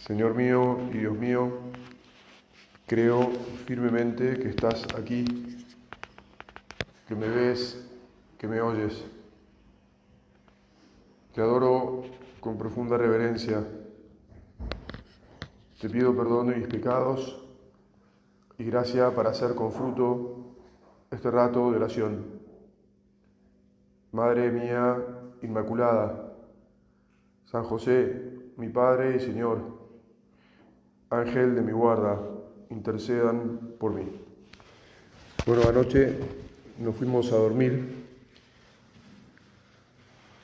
Señor mío y Dios mío, creo firmemente que estás aquí, que me ves, que me oyes. Te adoro con profunda reverencia. Te pido perdón de mis pecados y gracia para hacer con fruto este rato de oración. Madre mía Inmaculada, San José, mi Padre y Señor, Ángel de mi guarda, intercedan por mí. Bueno, anoche nos fuimos a dormir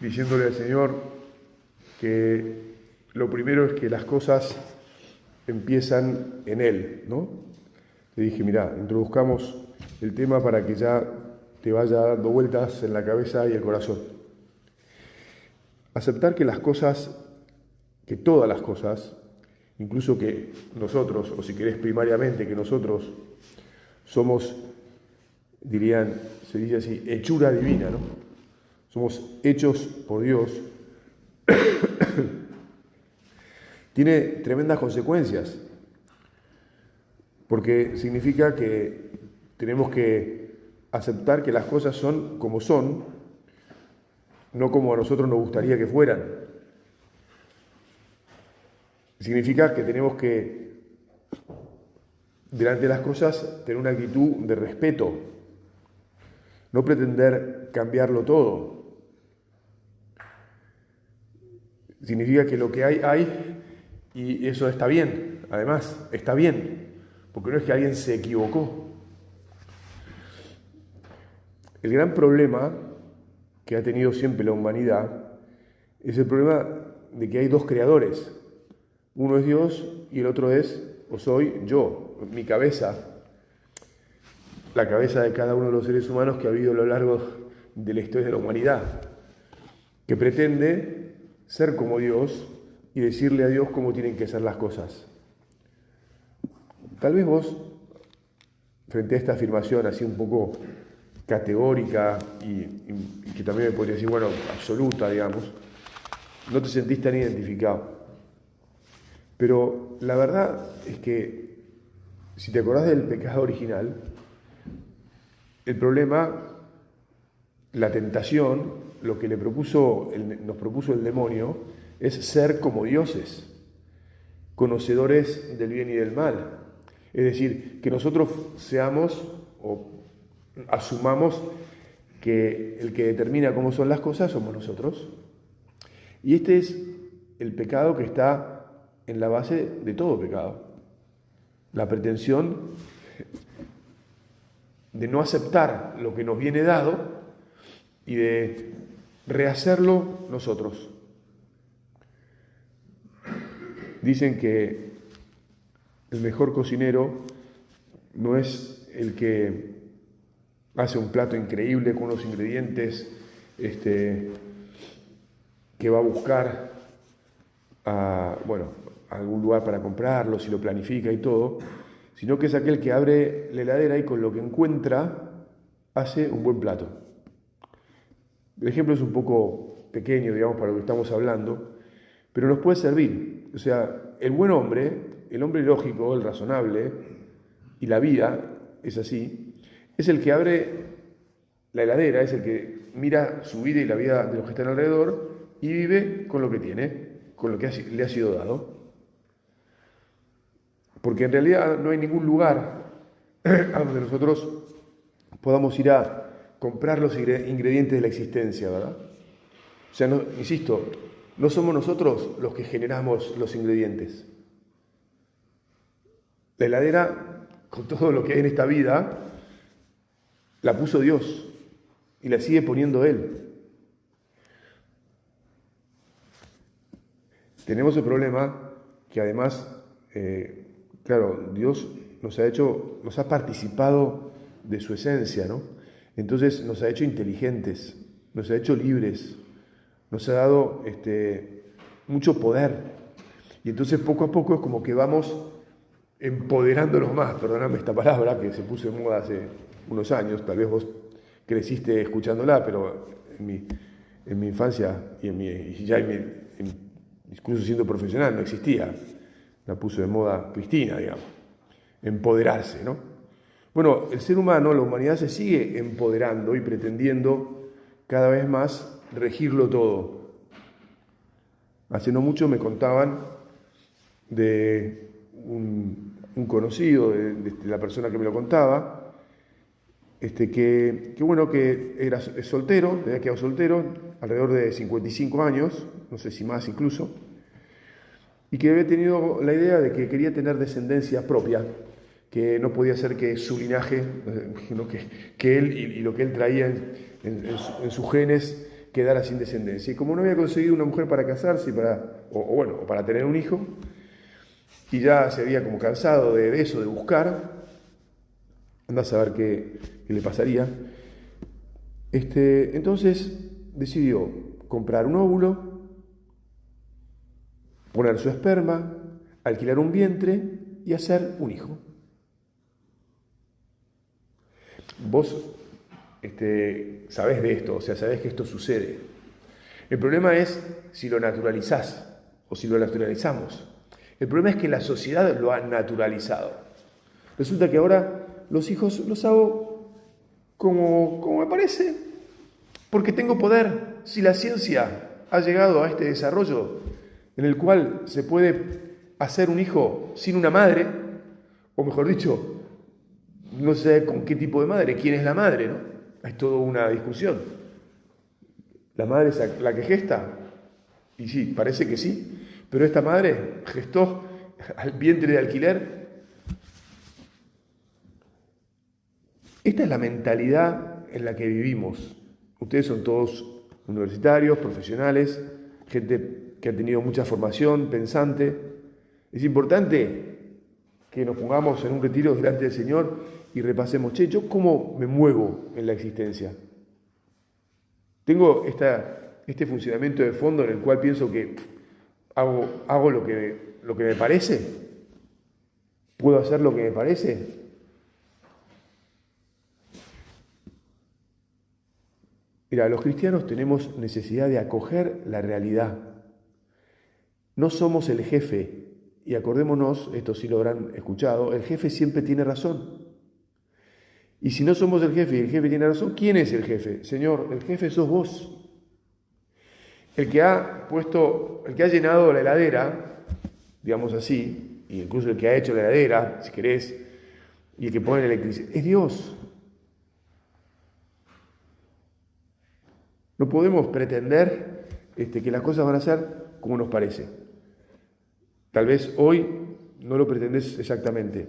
diciéndole al Señor que lo primero es que las cosas empiezan en Él, ¿no? Le dije, mirá, introduzcamos el tema para que ya te vaya dando vueltas en la cabeza y el corazón. Aceptar que las cosas, que todas las cosas, incluso que nosotros, o si querés primariamente, que nosotros somos, se dice así, hechura divina, ¿no? Somos hechos por Dios, tiene tremendas consecuencias, porque significa que tenemos que aceptar que las cosas son como son, no como a nosotros nos gustaría que fueran. Significa que tenemos que, delante de las cosas, tener una actitud de respeto, no pretender cambiarlo todo. Significa que lo que hay, y eso está bien, además, está bien, porque no es que alguien se equivocó. El gran problema que ha tenido siempre la humanidad es el problema de que hay dos creadores. Uno es Dios y el otro es, o soy yo, mi cabeza, la cabeza de cada uno de los seres humanos que ha habido a lo largo de la historia de la humanidad, que pretende ser como Dios y decirle a Dios cómo tienen que ser las cosas. Tal vez vos, frente a esta afirmación así un poco categórica y que también me podría decir, bueno, absoluta, digamos, no te sentís tan identificado. Pero la verdad es que, si te acordás del pecado original, el problema, la tentación, lo que nos propuso el demonio, es ser como dioses, conocedores del bien y del mal. Es decir, que nosotros seamos o asumamos que el que determina cómo son las cosas somos nosotros. Y este es el pecado que está en la base de todo pecado. La pretensión de no aceptar lo que nos viene dado y de rehacerlo nosotros. Dicen que el mejor cocinero no es el que hace un plato increíble con unos ingredientes que va a buscar a algún lugar para comprarlos y lo planifica y todo, sino que es aquel que abre la heladera y con lo que encuentra hace un buen plato. El ejemplo es un poco pequeño, digamos, para lo que estamos hablando, pero nos puede servir. O sea, el buen hombre, el hombre lógico, el razonable, y la vida es así, es el que abre la heladera, es el que mira su vida y la vida de los que están alrededor y vive con lo que tiene, con lo que le ha sido dado. Porque en realidad no hay ningún lugar a donde nosotros podamos ir a comprar los ingredientes de la existencia, ¿verdad? O sea, insisto, no somos nosotros los que generamos los ingredientes. La heladera, con todo lo que hay en esta vida, la puso Dios y la sigue poniendo Él. Tenemos el problema que además, claro, Dios nos ha participado de su esencia, ¿no? Entonces nos ha hecho inteligentes, nos ha hecho libres, nos ha dado mucho poder. Y entonces poco a poco es como que vamos empoderándonos más, perdóname esta palabra que se puso de moda hace unos años, tal vez vos creciste escuchándola, pero en mi infancia y incluso siendo profesional no existía. la puso de moda Cristina, digamos, empoderarse, ¿no? Bueno, el ser humano, la humanidad se sigue empoderando y pretendiendo cada vez más regirlo todo. Hace no mucho me contaban de un conocido de la persona que me lo contaba, que bueno, que es soltero, había quedado soltero, alrededor de 55 años, no sé si más incluso, y que había tenido la idea de que quería tener descendencia propia, que no podía ser que su linaje, sino que él y lo que él traía en sus genes quedara sin descendencia. Y como no había conseguido una mujer para casarse o para tener un hijo, y ya se había como cansado de eso, de buscar, anda a saber qué le pasaría, entonces decidió comprar un óvulo, poner su esperma, alquilar un vientre y hacer un hijo. Vos sabés de esto, o sea, sabés que esto sucede. El problema es si lo naturalizás o si lo naturalizamos. El problema es que la sociedad lo ha naturalizado. Resulta que ahora los hijos los hago como me parece, porque tengo poder. Si la ciencia ha llegado a este desarrollo en el cual se puede hacer un hijo sin una madre, o mejor dicho, no sé con qué tipo de madre, quién es la madre, ¿no? Es toda una discusión. ¿La madre es la que gesta? Y sí, parece que sí, pero esta madre gestó al vientre de alquiler. Esta es la mentalidad en la que vivimos. Ustedes son todos universitarios, profesionales, gente que ha tenido mucha formación, pensante. Es importante que nos pongamos en un retiro delante del Señor y repasemos, ¿yo cómo me muevo en la existencia? Tengo este funcionamiento de fondo en el cual pienso que hago lo que me parece. ¿Puedo hacer lo que me parece? Mira, los cristianos tenemos necesidad de acoger la realidad. No somos el jefe, y acordémonos, esto sí lo habrán escuchado, el jefe siempre tiene razón. Y si no somos el jefe y el jefe tiene razón, ¿quién es el jefe? Señor, el jefe sos vos. El que ha llenado la heladera, digamos así, y incluso el que ha hecho la heladera, si querés, y el que pone la electricidad, es Dios. No podemos pretender que las cosas van a ser como nos parece. Tal vez hoy no lo pretendés exactamente.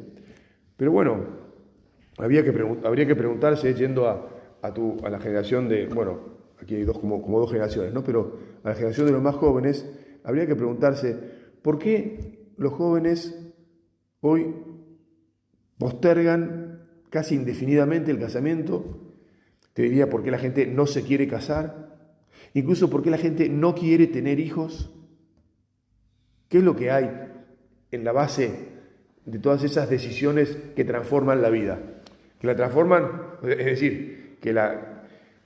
Pero bueno, habría que preguntarse, yendo a la generación de, bueno, aquí hay como dos generaciones, ¿no? Pero a la generación de los más jóvenes, habría que preguntarse, ¿por qué los jóvenes hoy postergan casi indefinidamente el casamiento? Te diría por qué la gente no se quiere casar, incluso por qué la gente no quiere tener hijos. ¿Qué es lo que hay en la base de todas esas decisiones que transforman la vida? Que la transforman, es decir,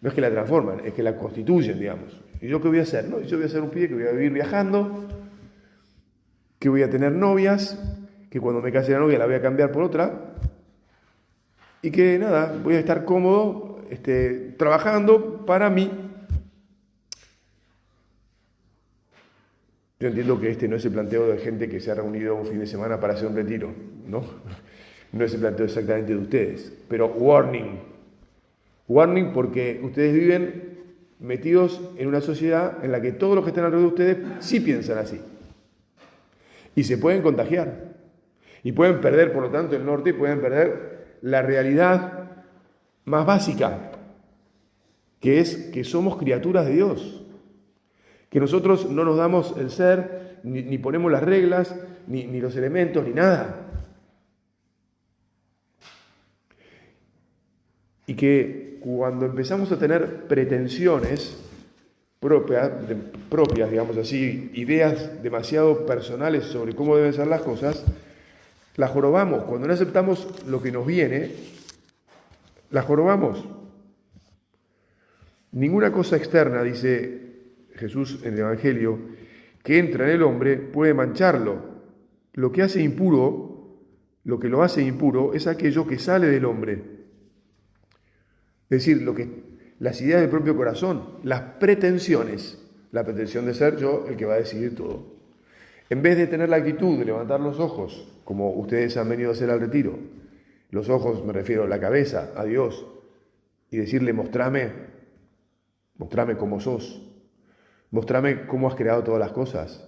no es que la transforman, es que la constituyen, digamos. ¿Y yo qué voy a hacer? No, yo voy a ser un pibe que voy a vivir viajando, que voy a tener novias, que cuando me case la novia la voy a cambiar por otra, y que nada, voy a estar cómodo trabajando para mí. Yo entiendo que este no es el planteo de gente que se ha reunido un fin de semana para hacer un retiro, ¿no? No es el planteo exactamente de ustedes. Pero warning porque ustedes viven metidos en una sociedad en la que todos los que están alrededor de ustedes sí piensan así. Y se pueden contagiar. Y pueden perder, por lo tanto, el norte, y pueden perder la realidad más básica, que es que somos criaturas de Dios, que nosotros no nos damos el ser, ni ponemos las reglas, ni los elementos, ni nada. Y que cuando empezamos a tener pretensiones propias, digamos así, ideas demasiado personales sobre cómo deben ser las cosas, las jorobamos. Cuando no aceptamos lo que nos viene, las jorobamos. Ninguna cosa externa, dice Jesús en el Evangelio, que entra en el hombre puede mancharlo. lo que hace impuro, lo que lo hace impuro es aquello que sale del hombre. Es decir, las ideas del propio corazón, las pretensiones, la pretensión de ser yo el que va a decidir todo. En vez de tener la actitud de levantar los ojos, como ustedes han venido a hacer al retiro, los ojos, me refiero a la cabeza, a Dios, y decirle, mostrame cómo sos, mostrame cómo has creado todas las cosas,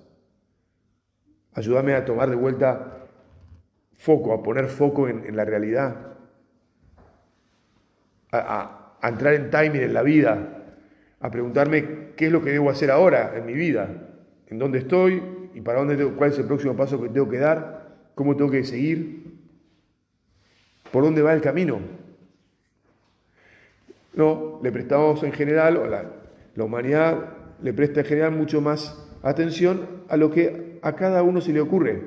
ayúdame a tomar de vuelta foco, a poner foco en la realidad, a entrar en timing en la vida, a preguntarme qué es lo que debo hacer ahora en mi vida, en dónde estoy y para dónde cuál es el próximo paso que tengo que dar, cómo tengo que seguir, por dónde va el camino. No, le prestamos en general, o la humanidad le presta en general mucho más atención a lo que a cada uno se le ocurre.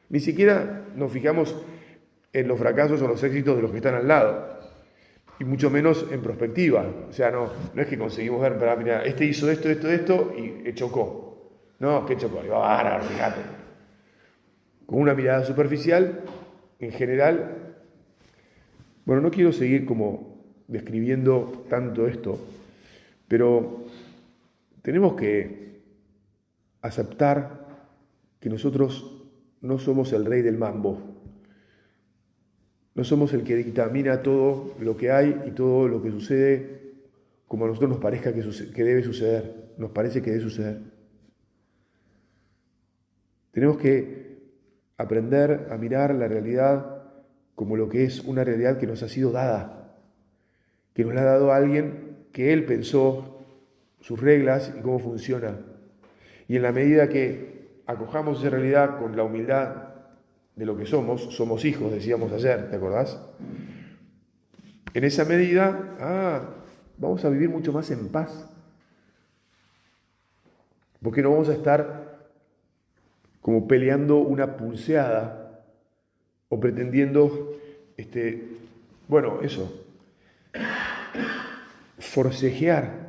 Ni siquiera nos fijamos en los fracasos o los éxitos de los que están al lado, y mucho menos en perspectiva. O sea, no es que conseguimos ver, pero mira, este hizo esto y chocó. No, ¿qué chocó? Digo, bárbaro, fíjate. Con una mirada superficial, en general, bueno, no quiero seguir como describiendo tanto esto, pero tenemos que aceptar que nosotros no somos el rey del mambo, no somos el que dictamina todo lo que hay y todo lo que sucede como a nosotros nos parezca que debe suceder, nos parece que debe suceder. Tenemos que aprender a mirar la realidad como lo que es una realidad que nos ha sido dada, que nos la ha dado alguien que él pensó sus reglas y cómo funciona. Y en la medida que acojamos esa realidad con la humildad de lo que somos hijos, decíamos ayer, ¿te acordás? En esa medida, vamos a vivir mucho más en paz. Porque no vamos a estar como peleando una pulseada o pretendiendo, forcejear.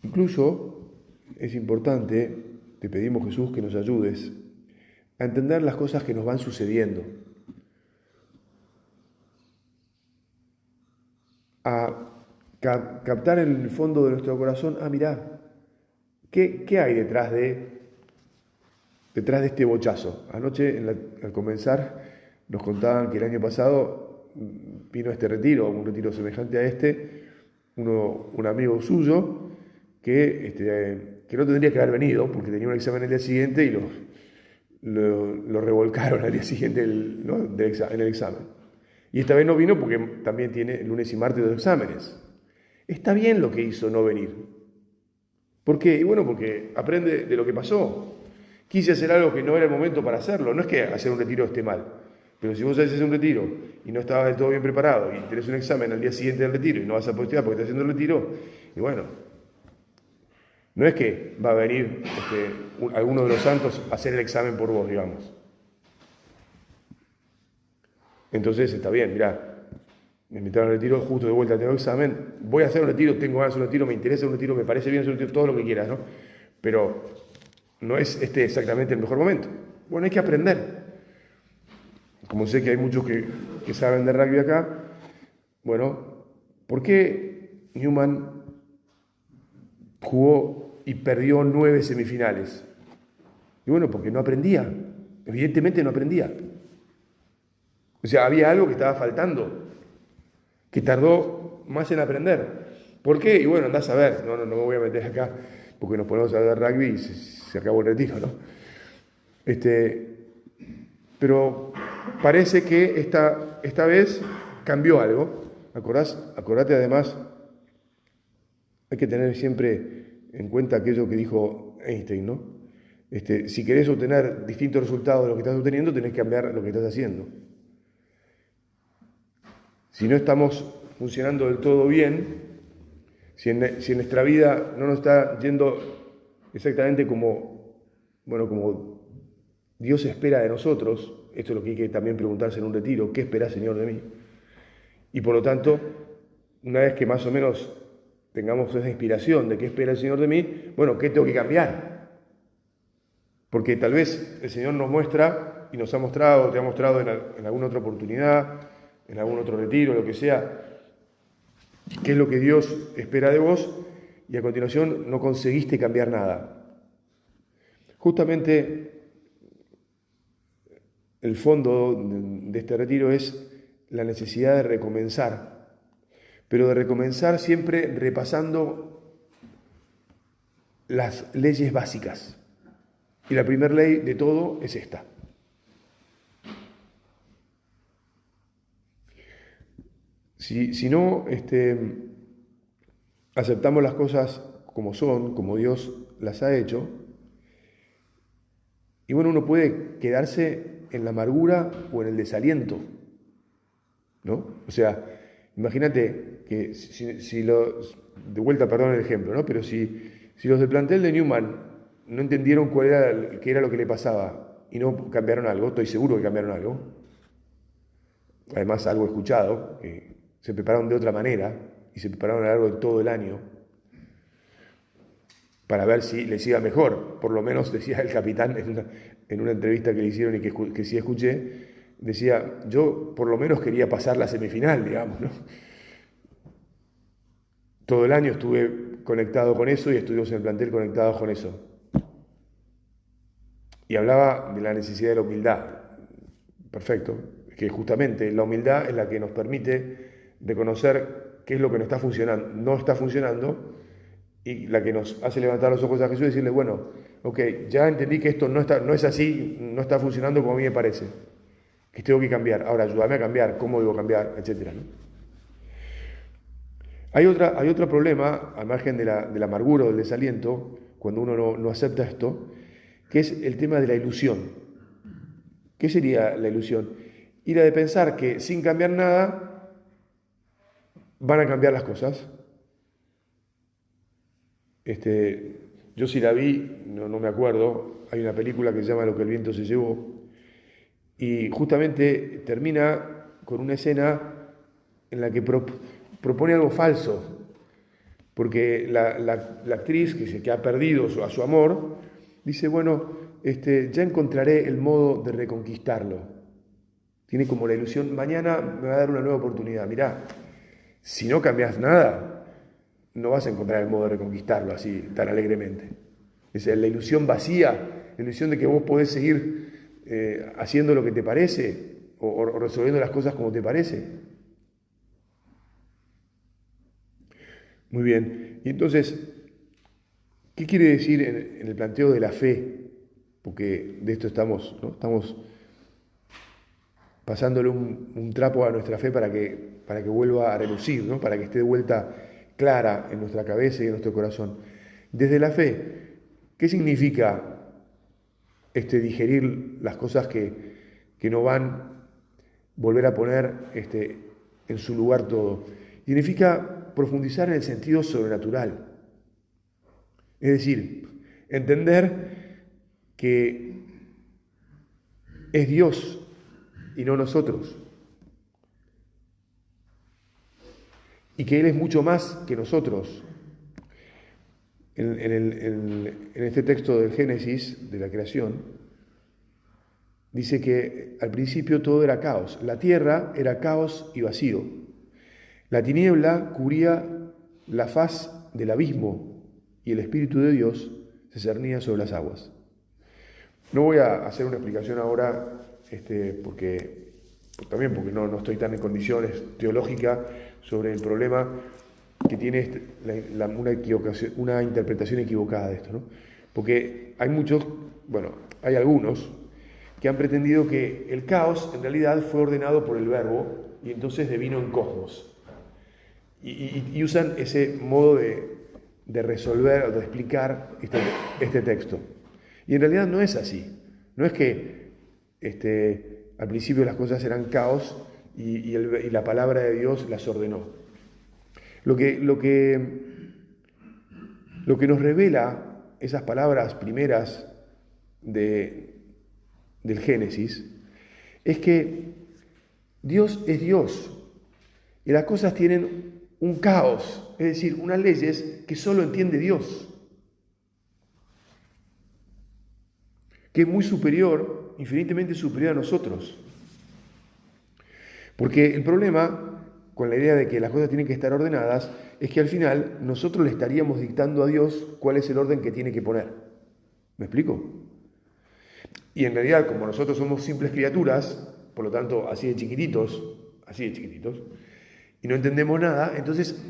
Incluso es importante, te pedimos Jesús que nos ayudes a entender las cosas que nos van sucediendo, a captar en el fondo de nuestro corazón, mirá, ¿qué hay detrás de este bochazo? Anoche, al comenzar, nos contaban que el año pasado vino a este retiro, un retiro semejante a un amigo suyo, que no tendría que haber venido, porque tenía un examen el día siguiente y lo revolcaron al día siguiente en el examen. Y esta vez no vino porque también tiene lunes y martes 2 exámenes. Está bien lo que hizo no venir. ¿Por qué? Y bueno, porque aprende de lo que pasó. Quise hacer algo que no era el momento para hacerlo. No es que hacer un retiro esté mal, pero si vos haces un retiro y no estabas del todo bien preparado y tenés un examen al día siguiente del retiro y no vas a poder estudiar porque estás haciendo el retiro, y bueno, no es que va a venir alguno de los santos a hacer el examen por vos, digamos. Entonces está bien, mirá, me invitaron al retiro, justo de vuelta tengo examen, voy a hacer un retiro, tengo ganas de un retiro, me interesa un retiro, me parece bien hacer un retiro, todo lo que quieras, ¿no? Pero no es exactamente el mejor momento. Bueno, hay que aprender. Como sé que hay muchos que saben de rugby acá, bueno, ¿por qué Newman jugó y perdió 9 semifinales? Y bueno, porque no aprendía. Evidentemente no aprendía. O sea, había algo que estaba faltando, que tardó más en aprender. ¿Por qué? Y bueno, andás a ver, no me voy a meter acá, porque nos ponemos a hablar de rugby y se acabó el retiro, ¿no? Pero parece que esta vez cambió algo. Acordate además, hay que tener siempre en cuenta aquello que dijo Einstein, ¿no? Si querés obtener distintos resultados de lo que estás obteniendo, tenés que cambiar lo que estás haciendo. Si no estamos funcionando del todo bien, si en nuestra vida no nos está yendo exactamente como Dios espera de nosotros, esto es lo que hay que también preguntarse en un retiro, ¿qué espera Señor de mí? Y por lo tanto, una vez que más o menos tengamos esa inspiración de qué espera el Señor de mí, bueno, ¿qué tengo que cambiar? Porque tal vez el Señor nos muestra y nos ha mostrado, te ha mostrado en alguna otra oportunidad, en algún otro retiro, lo que sea, qué es lo que Dios espera de vos y a continuación no conseguiste cambiar nada. Justamente el fondo de este retiro es la necesidad de recomenzar, pero de recomenzar siempre repasando las leyes básicas. Y la primera ley de todo es esta. Si no aceptamos las cosas como son, como Dios las ha hecho, y bueno, uno puede quedarse en la amargura o en el desaliento, ¿no? O sea, imagínate que de vuelta, perdón el ejemplo, ¿no? Pero si los del plantel de Newman no entendieron qué era lo que le pasaba y no cambiaron algo, estoy seguro que cambiaron algo, además algo escuchado, que se prepararon de otra manera y se prepararon a lo largo de todo el año para ver si les iba mejor. Por lo menos decía el capitán en una entrevista que le hicieron y que sí escuché, decía, yo por lo menos quería pasar la semifinal, digamos, ¿no? Todo el año estuve conectado con eso y estuvimos en el plantel conectados con eso. Y hablaba de la necesidad de la humildad. Perfecto. Que justamente la humildad es la que nos permite reconocer qué es lo que no está funcionando y la que nos hace levantar los ojos a Jesús y decirle, bueno, ok, ya entendí que esto no es así, no está funcionando como a mí me parece, que tengo que cambiar. Ahora, ayúdame a cambiar, cómo debo cambiar, etcétera, ¿no? Hay otro problema, al margen de la amargura o del desaliento, cuando uno no acepta esto, que es el tema de la ilusión. ¿Qué sería la ilusión? Ir a de pensar que sin cambiar nada van a cambiar las cosas. Yo sí la vi, no me acuerdo, hay una película que se llama Lo que el viento se llevó, y justamente termina con una escena en la que propone algo falso, porque la actriz que ha perdido a su amor, dice, bueno, ya encontraré el modo de reconquistarlo. Tiene como la ilusión, mañana me va a dar una nueva oportunidad. Mirá, si no cambias nada, no vas a encontrar el modo de reconquistarlo así, tan alegremente. Es la ilusión vacía, la ilusión de que vos podés seguir haciendo lo que te parece o resolviendo las cosas como te parece. Muy bien, y entonces, ¿qué quiere decir en el planteo de la fe? Porque de esto estamos, ¿no? Estamos pasándole un trapo a nuestra fe para que vuelva a relucir, ¿no? Para que esté de vuelta clara en nuestra cabeza y en nuestro corazón. Desde la fe, ¿qué significa digerir las cosas que no van, volver a poner en su lugar todo? Significa profundizar en el sentido sobrenatural. Es decir, entender que es Dios y no nosotros. Y que Él es mucho más que nosotros. En este texto del Génesis, de la creación, dice que al principio todo era caos. La tierra era caos y vacío. La tiniebla cubría la faz del abismo y el Espíritu de Dios se cernía sobre las aguas. No voy a hacer una explicación ahora, porque no estoy tan en condiciones teológicas sobre el problema que tiene una interpretación equivocada de esto, ¿no? Porque hay algunos que han pretendido que el caos en realidad fue ordenado por el Verbo y entonces devino en cosmos. Y usan ese modo de resolver o de explicar este texto. Y en realidad no es así. No es que al principio las cosas eran caos y la palabra de Dios las ordenó. Lo que nos revela esas palabras primeras del Génesis es que Dios es Dios y las cosas tienen un caos, es decir, unas leyes que solo entiende Dios, que es muy superior, infinitamente superior a nosotros. Porque el problema con la idea de que las cosas tienen que estar ordenadas es que al final nosotros le estaríamos dictando a Dios cuál es el orden que tiene que poner. ¿Me explico? Y en realidad, como nosotros somos simples criaturas, por lo tanto, así de chiquititos, y no entendemos nada, entonces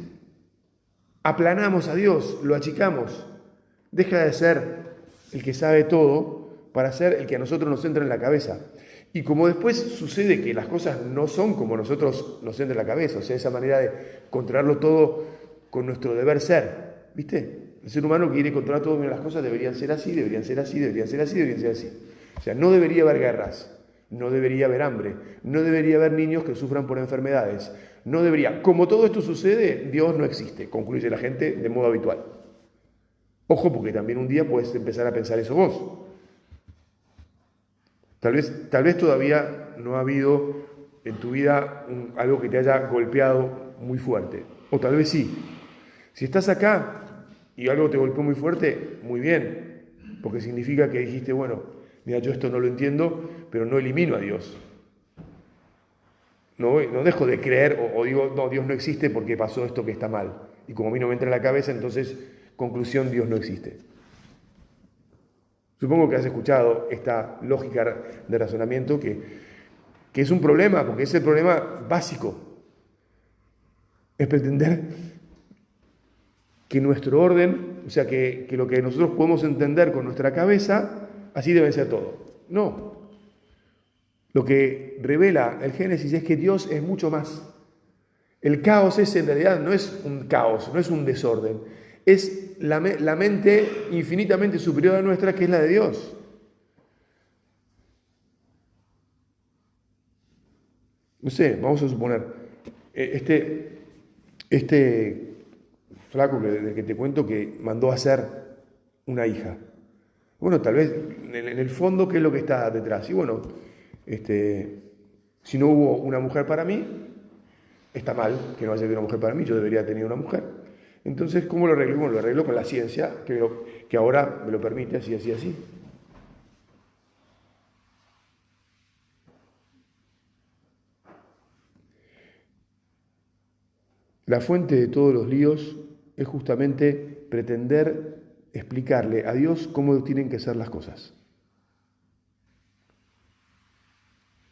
aplanamos a Dios, lo achicamos, deja de ser el que sabe todo para ser el que a nosotros nos entra en la cabeza. Y como después sucede que las cosas no son como nosotros nos entra en la cabeza, o sea, esa manera de controlarlo todo con nuestro deber ser, ¿viste? El ser humano que quiere controlar todo, las cosas deberían ser así, deberían ser así, deberían ser así, deberían ser así. O sea, no debería haber guerras, no debería haber hambre, no debería haber niños que sufran por enfermedades, no debería. Como todo esto sucede, Dios no existe, concluye la gente de modo habitual. Ojo, porque también un día puedes empezar a pensar eso vos. Tal vez todavía no ha habido en tu vida algo que te haya golpeado muy fuerte. O tal vez sí. Si estás acá y algo te golpeó muy fuerte, muy bien. Porque significa que dijiste, bueno, mira, yo esto no lo entiendo, pero no elimino a Dios. No dejo de creer o digo, no, Dios no existe porque pasó esto que está mal. Y como a mí no me entra en la cabeza, entonces, conclusión, Dios no existe. Supongo que has escuchado esta lógica de razonamiento que es un problema, porque es el problema básico. Es pretender que nuestro orden, o sea, que lo que nosotros podemos entender con nuestra cabeza, así debe ser todo. No. Lo que revela el Génesis es que Dios es mucho más. El caos ese en realidad no es un caos, no es un desorden. Es la mente infinitamente superior a nuestra, que es la de Dios. No sé, vamos a suponer, este flaco del que te cuento que mandó a hacer una hija. Bueno, tal vez en el fondo, ¿qué es lo que está detrás? Y bueno, si no hubo una mujer para mí, está mal que no haya habido una mujer para mí, yo debería tener una mujer. Entonces, ¿cómo lo arreglo? Bueno, lo arreglo con la ciencia, que ahora me lo permite, así, así, así. La fuente de todos los líos es justamente pretender explicarle a Dios cómo tienen que ser las cosas.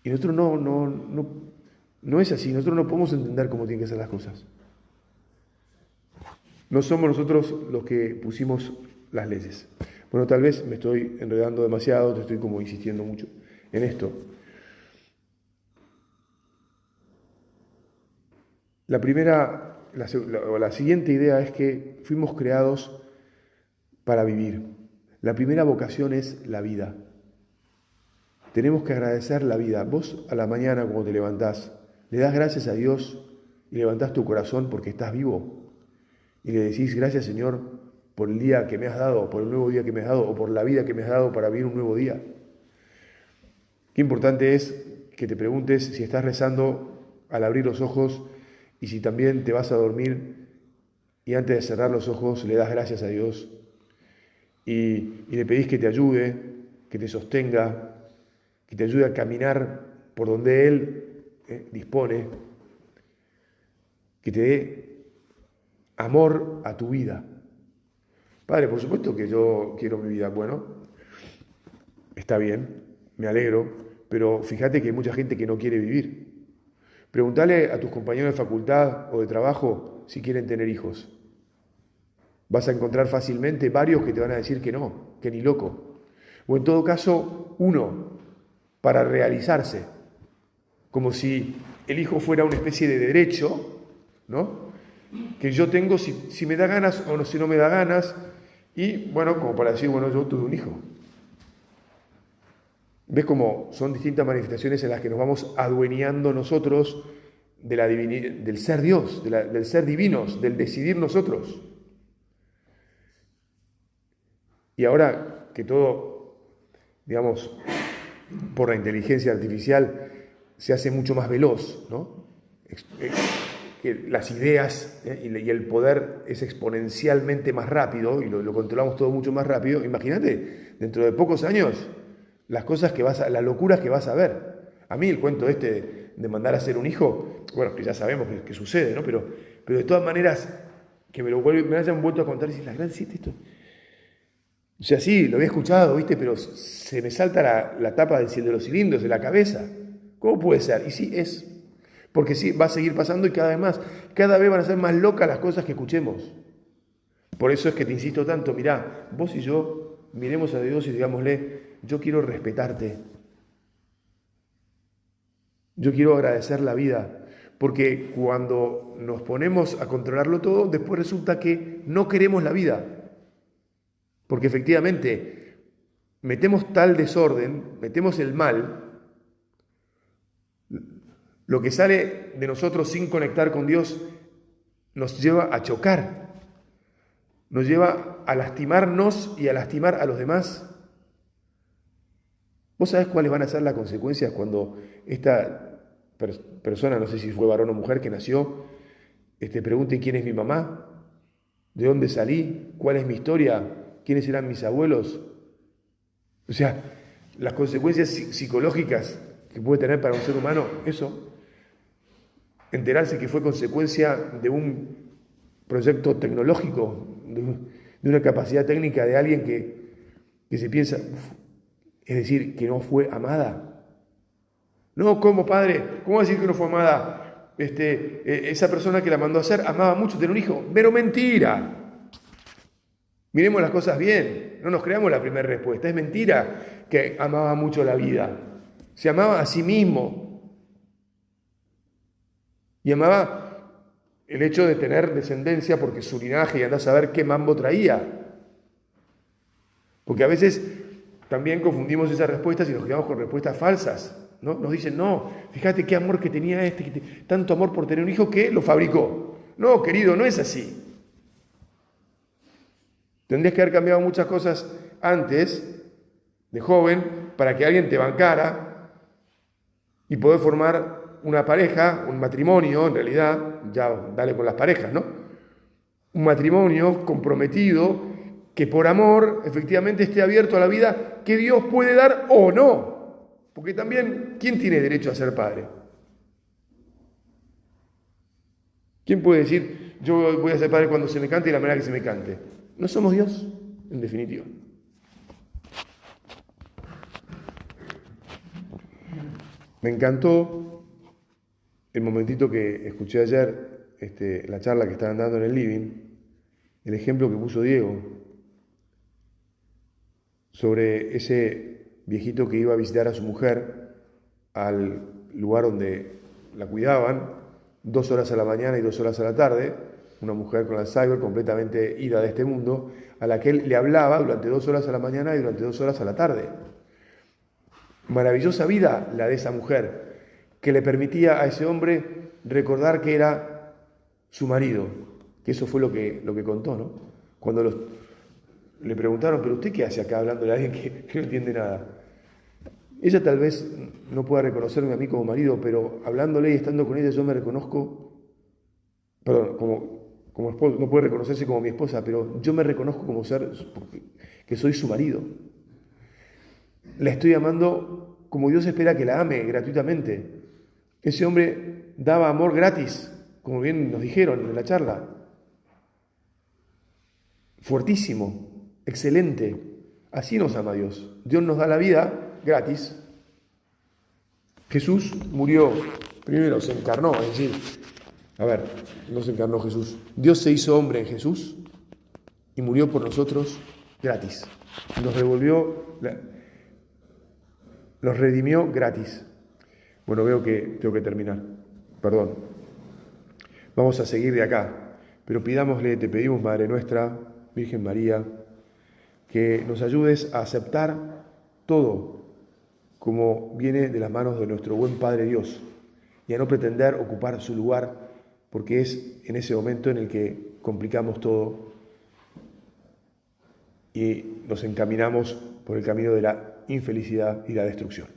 Y nosotros no es así, nosotros no podemos entender cómo tienen que ser las cosas. No somos nosotros los que pusimos las leyes. Bueno, tal vez me estoy enredando demasiado, te estoy como insistiendo mucho en esto. La siguiente idea es que fuimos creados para vivir. La primera vocación es la vida. Tenemos que agradecer la vida. Vos a la mañana cuando te levantás, le das gracias a Dios y levantás tu corazón porque estás vivo. Y le decís, gracias Señor por el día que me has dado, por el nuevo día que me has dado, o por la vida que me has dado para vivir un nuevo día. Qué importante es que te preguntes si estás rezando al abrir los ojos y si también te vas a dormir y antes de cerrar los ojos le das gracias a Dios y le pedís que te ayude, que te sostenga, que te ayude a caminar por donde Él dispone, que te dé amor a tu vida. Padre, por supuesto que yo quiero mi vida. Bueno, está bien, me alegro, pero fíjate que hay mucha gente que no quiere vivir. Preguntale a tus compañeros de facultad o de trabajo si quieren tener hijos. Vas a encontrar fácilmente varios que te van a decir que no, que ni loco. O en todo caso, uno, para realizarse, como si el hijo fuera una especie de derecho, ¿no? Que yo tengo si me da ganas o si no me da ganas, y bueno, como para decir, bueno, yo tuve un hijo. ¿Ves cómo son distintas manifestaciones en las que nos vamos adueñando nosotros de del ser Dios, del ser divinos, del decidir nosotros? Y ahora que todo, digamos, por la inteligencia artificial se hace mucho más veloz, ¿no? las ideas y el poder es exponencialmente más rápido y lo controlamos todo mucho más rápido, imagínate, dentro de pocos años, las las locuras que vas a ver. A mí el cuento de mandar a hacer un hijo, bueno, que ya sabemos que sucede, ¿no? Pero de todas maneras, que me hayan vuelto a contar y decir, la gran siete esto. O sea, sí, lo había escuchado, ¿viste? Pero se me salta la tapa de los cilindros de la cabeza. ¿Cómo puede ser? Y sí, es. Porque sí, va a seguir pasando y cada vez van a ser más locas las cosas que escuchemos. Por eso es que te insisto tanto, mirá, vos y yo miremos a Dios y digámosle, yo quiero respetarte. Yo quiero agradecer la vida, porque cuando nos ponemos a controlarlo todo, después resulta que no queremos la vida. Porque efectivamente, metemos tal desorden, metemos el mal, lo que sale de nosotros sin conectar con Dios nos lleva a chocar, nos lleva a lastimarnos y a lastimar a los demás. ¿Vos sabés cuáles van a ser las consecuencias cuando esta persona, no sé si fue varón o mujer que nació, pregunte quién es mi mamá, de dónde salí, cuál es mi historia, quiénes eran mis abuelos? O sea, las consecuencias psicológicas que puede tener para un ser humano, eso, enterarse que fue consecuencia de un proyecto tecnológico, de una capacidad técnica de alguien que se piensa, es decir, que no fue amada. No, ¿cómo, padre? ¿Cómo decir que no fue amada? Esa persona que la mandó a hacer amaba mucho tener un hijo. Pero mentira. Miremos las cosas bien. No nos creamos la primera respuesta. Es mentira que amaba mucho la vida. Se amaba a sí mismo. Y amaba el hecho de tener descendencia porque su linaje y andá a saber qué mambo traía. Porque a veces también confundimos esas respuestas y nos quedamos con respuestas falsas, ¿no? Nos dicen, no, fíjate qué amor que tenía tanto amor por tener un hijo que lo fabricó. No, querido, no es así. Tendrías que haber cambiado muchas cosas antes, de joven, para que alguien te bancara y poder formar una pareja, un matrimonio, en realidad, ya dale con las parejas, ¿no? Un matrimonio comprometido que por amor efectivamente esté abierto a la vida que Dios puede dar o no. Porque también, ¿quién tiene derecho a ser padre? ¿Quién puede decir, yo voy a ser padre cuando se me cante y la manera que se me cante? No somos Dios, en definitiva. Me encantó el momentito que escuché ayer, la charla que estaban dando en el living, el ejemplo que puso Diego sobre ese viejito que iba a visitar a su mujer al lugar donde la cuidaban, 2 horas a la mañana y 2 horas a la tarde, una mujer con Alzheimer completamente ida de este mundo, a la que él le hablaba durante 2 horas a la mañana y durante 2 horas a la tarde. Maravillosa vida la de esa mujer, que le permitía a ese hombre recordar que era su marido, que eso fue lo que contó, ¿no? Cuando le preguntaron, ¿pero usted qué hace acá hablándole a alguien que no entiende nada? Ella tal vez no pueda reconocerme a mí como marido, pero hablándole y estando con ella yo me reconozco, perdón, como esposo, no puede reconocerse como mi esposa, pero yo me reconozco como ser, que soy su marido. La estoy amando como Dios espera que la ame, gratuitamente. Ese hombre daba amor gratis, como bien nos dijeron en la charla. Fuertísimo, excelente. Así nos ama Dios. Dios nos da la vida gratis. Jesús murió, primero se encarnó, es decir, no se encarnó Jesús. Dios se hizo hombre en Jesús y murió por nosotros gratis. Nos redimió gratis. Bueno, veo que tengo que terminar. Perdón. Vamos a seguir de acá. Pero te pedimos, Madre nuestra, Virgen María, que nos ayudes a aceptar todo como viene de las manos de nuestro buen Padre Dios y a no pretender ocupar su lugar, porque es en ese momento en el que complicamos todo y nos encaminamos por el camino de la infelicidad y la destrucción.